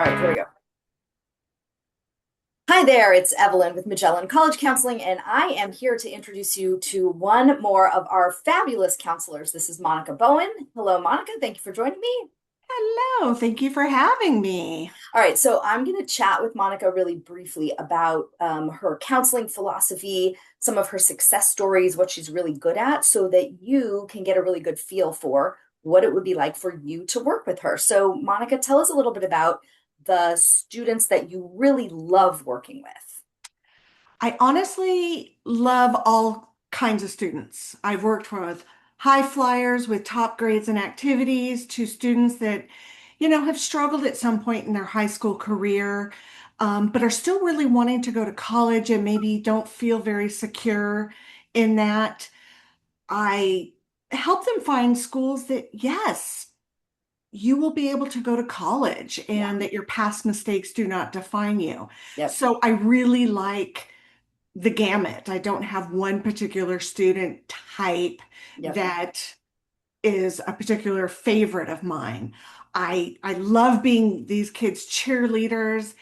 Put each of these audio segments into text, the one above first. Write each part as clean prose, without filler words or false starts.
All right, here we go. Hi there, it's Evelyn with Magellan College Counseling, and I am here to introduce you to one more of our fabulous counselors. This is Monica Bowen. Hello, Monica. Thank you for joining me. Hello, thank you for having me. All right, so I'm going to chat with Monica really briefly about her counseling philosophy, some of her success stories, what she's really good at, so that you can get a really good feel for what it would be like for you to work with her. So, Monica, tell us a little bit about the students that you really love working with. I honestly love all kinds of students. I've worked with high flyers with top grades and activities to students that, have struggled at some point in their high school career, but are still really wanting to go to college and maybe don't feel very secure in that. I help them find schools that, yes, you will be able to go to college Yeah. and that your past mistakes do not define you. Yep. So I really like the gamut. I don't have one particular student type Yep. that is a particular favorite of mine. I love being these kids' cheerleaders,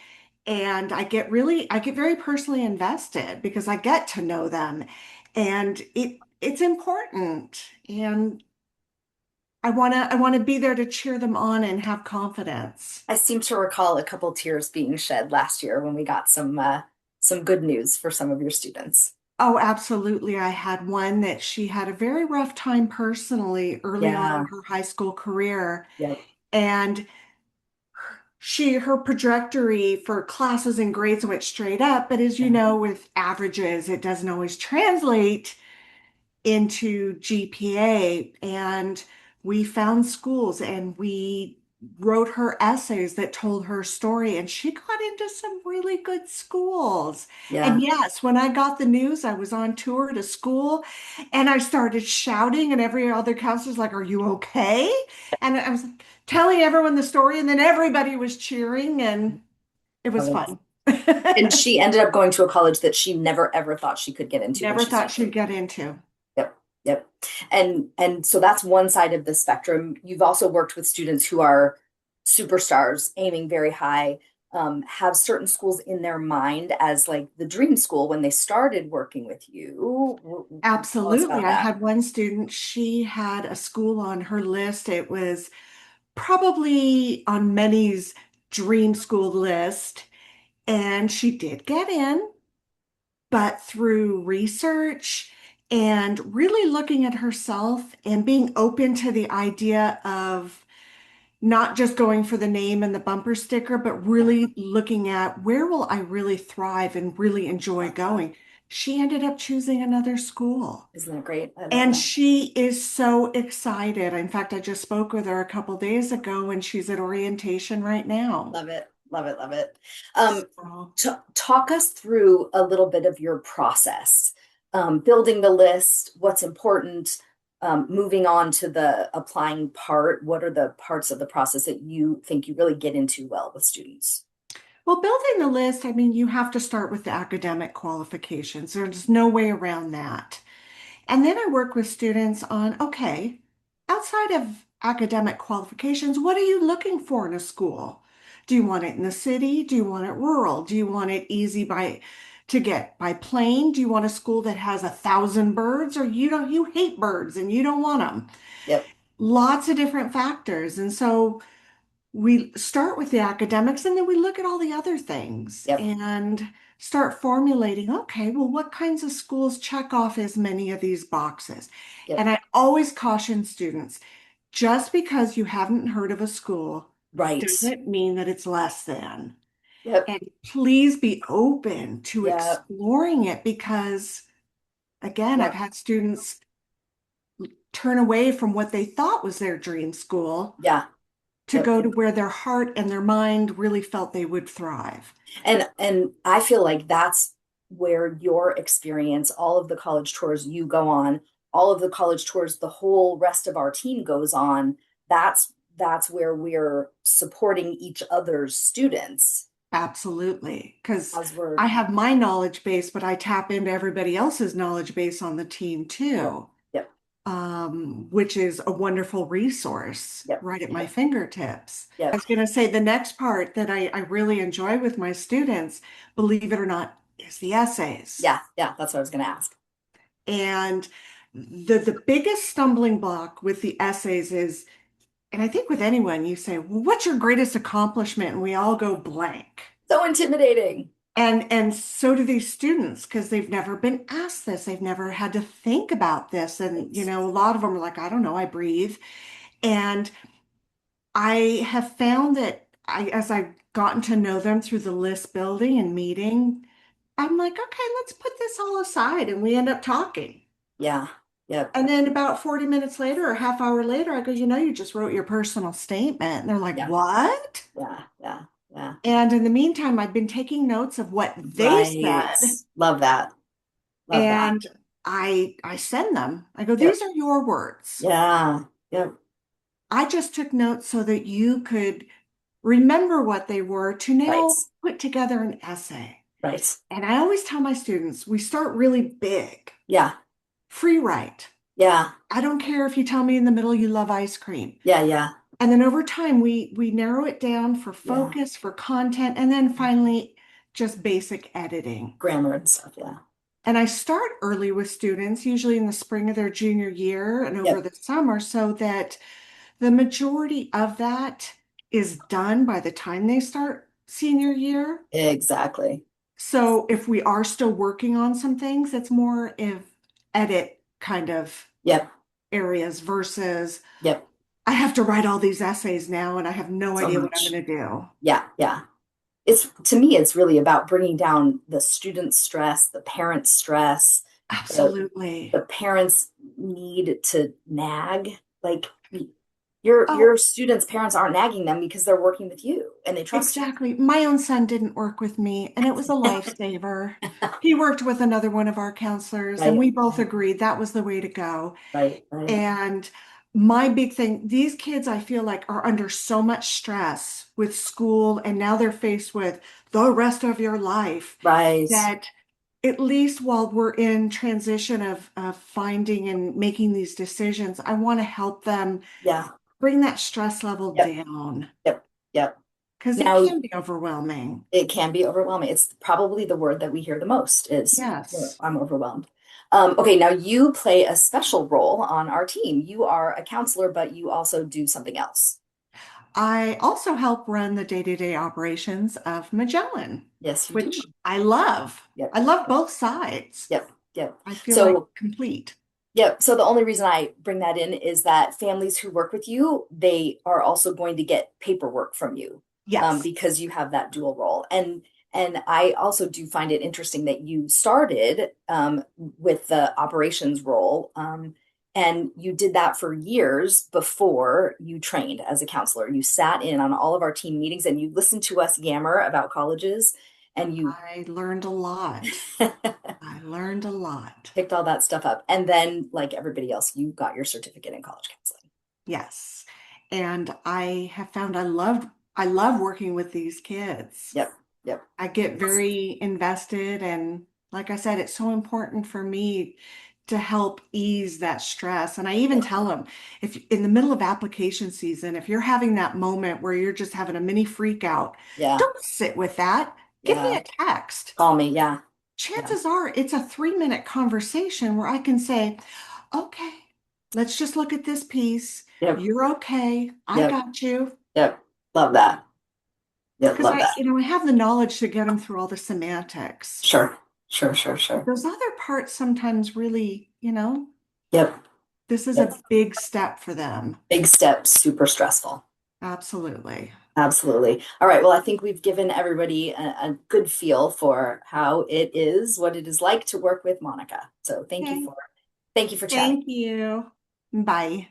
and I get very personally invested because I get to know them, and it's important. And I want to be there to cheer them on and have confidence. I seem to recall a couple tears being shed last year when we got some good news for some of your students. Oh, absolutely. I had one that she had a very rough time personally early on in Yeah. her high school career. Yep. And her trajectory for classes and grades went straight up. But as you Yeah. know, with averages, it doesn't always translate into GPA, and we found schools and we wrote her essays that told her story, and she got into some really good schools. And Yeah. yes, when I got the news, I was on tour to school and I started shouting, and every other counselor's like, "Are you okay?" And I was telling everyone the story, and then everybody was cheering, and it was Love fun. it. And she ended up going to a college that she never ever thought she could get into when Never she thought started. she'd get into. Yep. Yep. And so that's one side of the spectrum. You've also worked with students who are superstars, aiming very high, have certain schools in their mind as like the dream school when they started working with you. Tell us Absolutely. about I that. had one student, she had a school on her list. It was probably on many's dream school list, and she did get in, but through research and really looking at herself and being open to the idea of not just going for the name and the bumper sticker, but Yeah. really looking at where will I really thrive and really enjoy Love that. going. She ended up choosing another school. Isn't that great? I love And that. she is so excited. In fact, I just spoke with her a couple days ago and she's at orientation right now. Love it. Love it. Love it. Um, So, Talk us through a little bit of your process, building the list, what's important, moving on to the applying part. What are the parts of the process that you think you really get into well with students? well, building the list, I mean, you have to start with the academic qualifications. There's no way around that. And then I work with students on, okay, outside of academic qualifications, what are you looking for in a school? Do you want it in the city? Do you want it rural? Do you want it easy to get by plane? Do you want a school that has 1,000 birds, or you hate birds and you don't want them? Yep. Lots of different factors. And so we start with the academics and then we look at all the other things Yep. and start formulating, okay, well, what kinds of schools check off as many of these boxes? Yep. And I always caution students, just because you haven't heard of a school Right. doesn't mean that it's less than. Yep. And please be open to Yep. exploring it because, again, I've Yep. had students turn away from what they thought was their dream school Yeah. to Yep. go to where their heart and their mind really felt they would thrive. And I feel like that's where your experience, all of the college tours you go on, all of the college tours the whole rest of our team goes on, that's where we're supporting each other's students Absolutely. Because as we're I have my knowledge base, but I tap into everybody else's knowledge base on the team yep, too. yep. which is a wonderful resource Yep. right at my Yep. fingertips. I Yep. was going to say the next part that I really enjoy with my students, believe it or not, is the essays. Yeah. Yeah. That's what I was going to ask. And the biggest stumbling block with the essays is, and I think with anyone, you say, well, what's your greatest accomplishment? And we all go blank. So intimidating. And so do these students because they've never been asked this. They've never had to think about this. And, Right. a lot of them are like, I don't know, I breathe. And I have found that as I've gotten to know them through the list building and meeting, I'm like, okay, let's put this all aside. And we end up talking. Yeah. Yep. And then about 40 minutes later or a half hour later, I go, you just wrote your personal statement. And they're like, Yeah. what? Yeah. Yeah. Yeah. And in the meantime, I've been taking notes of what they Right. said Love that. Love that. and I send them. I go, Yep. these are your words. Yeah. Yep. I just took notes so that you could remember what they were to Right. now put together an essay. Right. And I always tell my students, we start really big, Yeah. free write. Yeah. I don't care if you tell me in the middle you love ice cream. Yeah. Yeah. And then over time, we narrow it down for Yeah. focus, for content, and then finally just basic editing. Grammar and stuff. Yeah. And I start early with students, usually in the spring of their junior year and over Yep. the summer, so that the majority of that is done by the time they start senior year. Exactly. So if we are still working on some things, it's more of edit kind of Yep. areas versus Yep. I have to write all these essays now and I have no So idea what I'm much. going to do. Yeah. Yeah. It's to me, it's really about bringing down the student stress, the parent stress, the Absolutely. parents need to nag. Like Oh, your students' parents aren't nagging them because they're working with you and they trust you. exactly. My own son didn't work with me, and it was a lifesaver. He worked with another one of our counselors, and Right, we both agreed that was the way to go. right, right, And my big thing, these kids, I feel like, are under so much stress with school, and now they're faced with the rest of your life right. that at least while we're in transition of finding and making these decisions, I want to help them Yeah, bring that stress level yep, down yep, yep. because it Now can be overwhelming. it can be overwhelming. It's probably the word that we hear the most is Yes. I'm overwhelmed. Okay, now you play a special role on our team. You are a counselor, but you also do something else. I also help run the day-to-day operations of Magellan, Yes, you do. which I love. Yep, I love yep, both sides. yep, yep. I feel like So complete. yeah, so the only reason I bring that in is that families who work with you, they are also going to get paperwork from you, Yes. because you have that dual role. And I also do find it interesting that you started with the operations role, and you did that for years before you trained as a counselor. You sat in on all of our team meetings and you listened to us yammer about colleges, and you I learned a lot. I learned a lot. picked all that stuff up. And then, like everybody else, you got your certificate in college counseling. Yes. And I have found I love working with these kids. Yep. Yep. I get very invested and like I said, it's so important for me to help ease that stress. And I even Yep. tell them if in the middle of application season, if you're having that moment where you're just having a mini freak out, Yeah. don't sit with that. Give me Yeah. a text. Call me. Yeah. Yeah. Chances are it's a 3-minute conversation where I can say, okay, let's just look at this piece. Yep. You're okay. I Yep. got you. Yep. Love that. Yep. Because Love I, that. I have the knowledge to get them through all the semantics. Sure. Sure. Sure. Sure. Those other parts sometimes really, Yep. this is Yep. a big step for them. Big step. Super stressful. Absolutely. Absolutely. All right. Well, I think we've given everybody a good feel for how it is, what it is like to work with Monica. So Okay. thank you for chatting. Thank you. Bye.